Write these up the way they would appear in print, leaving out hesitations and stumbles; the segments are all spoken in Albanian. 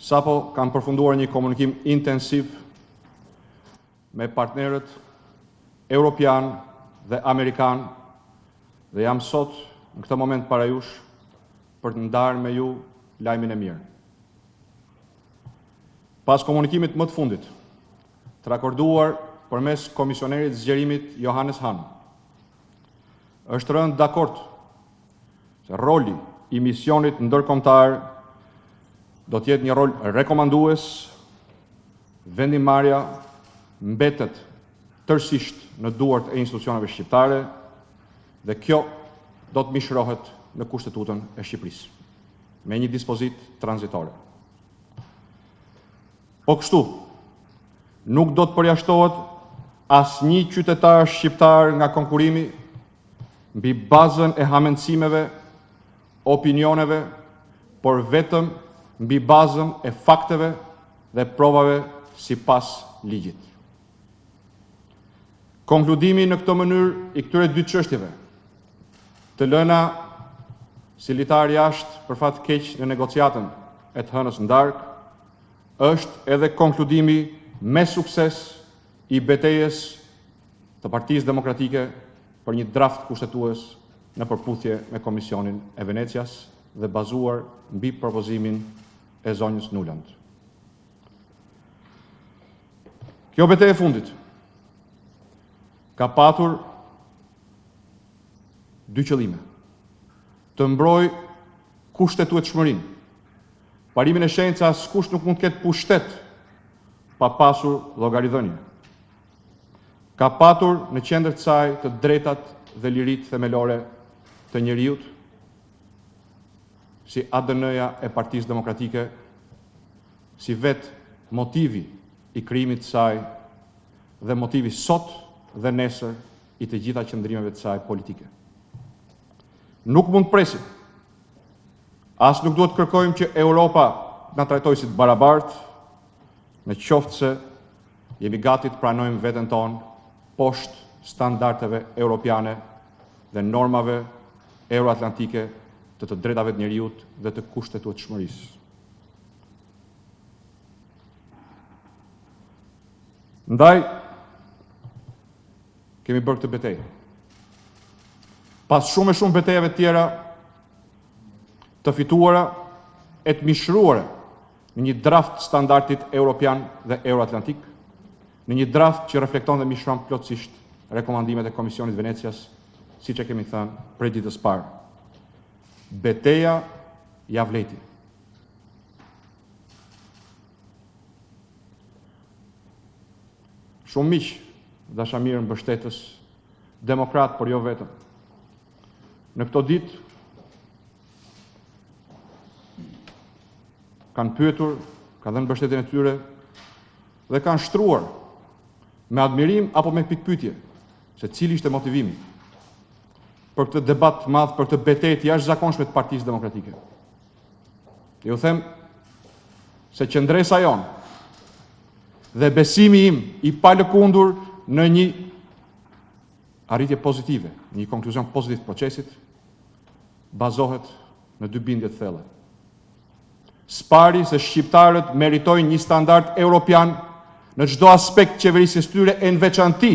Sapo kam përfunduar një komunikim intensiv me partnerët europian dhe amerikan dhe jam sot në këtë moment para jush për të ndarë me ju lajmin e mirë. Pas komunikimit më të fundit, të rakorduar përmes komisionerit zgjerimit Johannes Hahn, është rënë dakord se roli i misionit ndërkombëtar do të jetë një rol rekomandues, vendimarrja mbetet tërësisht në duart e institucioneve shqiptare dhe kjo do të mishrohet në Kushtetutën e Shqipërisë me një dispozit tranzitore. Po kështu, nuk do të përjashtohet asnjë qytetar shqiptar nga konkurrimi mbi bazën e hamendësimeve, opinioneve, por vetëm mbi bazën e fakteve dhe provave sipas ligjit. Konkludimi në këtë mënyrë i këtyre dy çështjeve, të lëna si litar jashtë për fat keq në negociatën e të hënës ndark, është edhe konkludimi me sukses i betejës të Partisë Demokratike për një draft kushtetues në përputhje me Komisionin e Venecias dhe bazuar mbi propozimin e zonjës Nuland. Kjo betejë e fundit ka patur dy qëllime: të mbrojë kushtetueshmërinë. Parimin e shenjtë se askush nuk mund të ketë pushtet pa pasur llogaridhënie. Ka patur në qendër të saj të drejtat dhe liritë themelore të njeriut, si ADN-ja e Partisë Demokratike, si vetë motivi i krijimit të saj dhe motivi sot dhe nesër i të gjitha qëndrimeve të saj politike. Nuk mund të presim, as nuk duhet kërkojmë që Europa na trajtojë si të barabartë, në qoftë se jemi gati të pranojmë veten tonë poshtë standardeve europiane dhe normave euroatlantike të drejtave të njeriut dhe të kushtetueshmërisë. Ndaj, kemi bërë këtë betejë. Pas shumë betejave tjera të fituara e të mishruara në një draft standardit europian dhe euroatlantik, në një draft që reflekton dhe mishron plotësisht rekomandimet e Komisionit Venecias, siç e kemi thënë prej ditës parë. Beteja ja vleti. Shumë miq, dashamirë mbështetës, demokrat, por jo vetëm. Në këto ditë kanë pyetur, kanë dhënë mbështetjen e tyre dhe kanë shtruar me admirim apo me pikpyetje se cili ishte motivimi për këtë debat madh, për këtë betejë të jashtëzakonshme të Partisë Demokratike. Ju them se qëndresa jonë dhe besimi im i palëkundur në një arritje pozitive, një konkluzion pozitiv të procesit, bazohet në dy bindje të thella. Spari se shqiptarët meritojnë një standard europian në çdo aspekt qeverisjes tyre, e në veçanti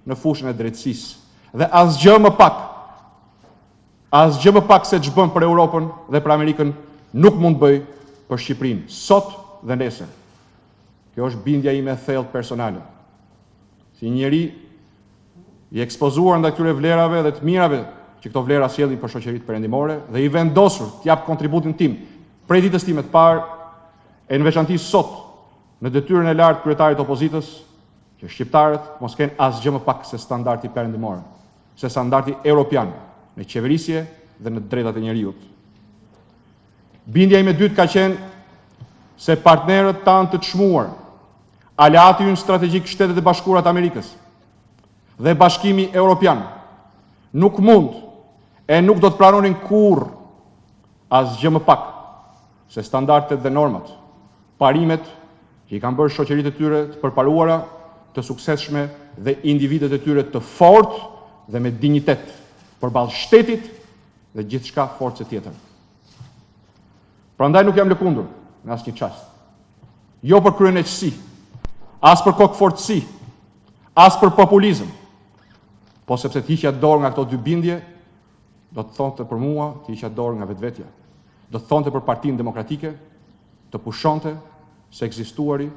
në fushën e drejtësisë. Dhe asgjë më pak se ç'bën për Europën dhe për Amerikën nuk mund bëj për Shqipërinë, sot dhe nesër. Kjo është bindja ime e thellë personale. Si njeri i ekspozuar ndaj këtyre vlerave dhe të mirave që këto vlera sjellin për shoqëritë perëndimore dhe i vendosur të jap kontributin tim prej ditës time të parë, e në veçanti sot në detyrën e lartë kryetarit të opozitës, që shqiptarët mos kenë asgjë më pak se standardi perëndimor, se standardi europian në qeverisje dhe në drejtat e njeriut. Bindja ime e dytë ka qenë se partnerët tanë të çmuar, aleati ynë strategjik Shtetet e Bashkuara të Amerikës dhe Bashkimi Evropian nuk mund e nuk do të pranonin kurrë asgjë më pak se standardet dhe normat, parimet që i kanë bërë shoqëritë e tyre të përparuara, të suksesshme dhe individet e tyre të fortë dhe me dinjitet përballë shtetit dhe gjithçka forcë tjetër. Prandaj nuk jam lëkundur në asnjë çast jo për kryeneqësi, as për kokëfortësi, as për populizëm, po sepse të hiqja dorë nga këto dy bindje, do të thonte për mua të hiqja dorë nga vetvetja. Do të thonte për Partinë Demokratike të pushonte se ekzistuari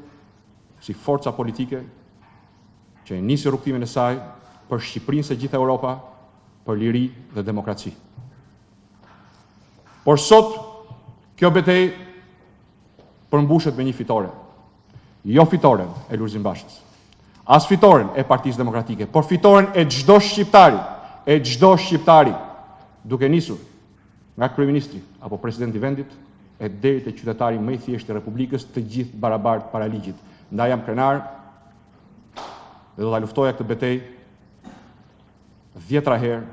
si forca politike që e nisi rrugtimin e saj për Shqipërinë se gjithë Europa, për liri dhe demokraci. Por sot, kjo betejë përmbushet me një fitore. Jo fitoren e Lulzim Bashës, as fitoren e Partisë Demokratike, por fitoren e çdo shqiptari, duke nisur nga kryeministri apo presidenti i vendit e deri te qytetari më i thjeshtë i Republikës, të gjithë barabartë para ligjit. Ndaj jam krenar dhe do ta luftoja këtë betejë 10 herë,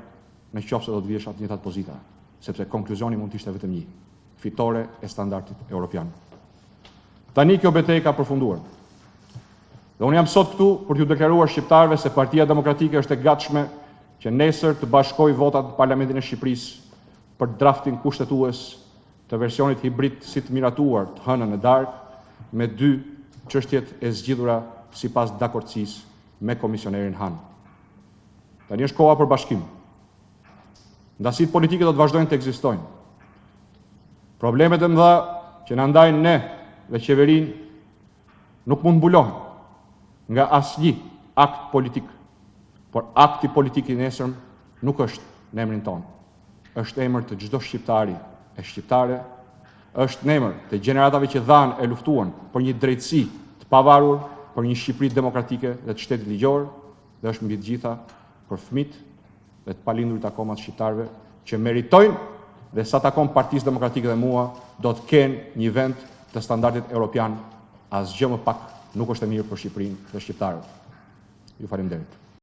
me qoftë se do të vjesha të njëjtat pozita, sepse konkluzioni mund të ishte vetëm një: fitore e standardit evropian. Tani kjo betejë ka përfunduar. Dhe unë jam sot këtu për t'ju deklaruar shqiptarëve se Partia Demokratike është e gatshme që nesër të bashkojë votat në Parlamentin e Shqipërisë për draftin kushtetues të versionit hibrid si të miratuar të hënën e darkë me 2 çështjet e zgjidhura sipas dakordësisë me komisionerin Han. Tani është koha për bashkim. Ndasitë politike do të vazhdojnë të ekzistojnë. Problemet e mëdha që na ndajnë ne dhe qeverinë nuk mund mbulohen nga asnjë akt politik, por akti politik i nesërm nuk është në emrin tonë. Është emër të çdo shqiptari e shqiptare, është në emër të gjeneratave që dhanë e luftuan për një drejtësi të pavarur, për një Shqipëri demokratike dhe të shtetit ligjor, dhe është mbi të gjitha për fëmijët dhe të palindurit akoma të shqiptarëve që meritojnë dhe sa takon Partisë Demokratike dhe mua do të kenë një vend të standardit europian. Asgjë më pak nuk është e mirë për Shqipërinë dhe shqiptarët. Ju falenderoj.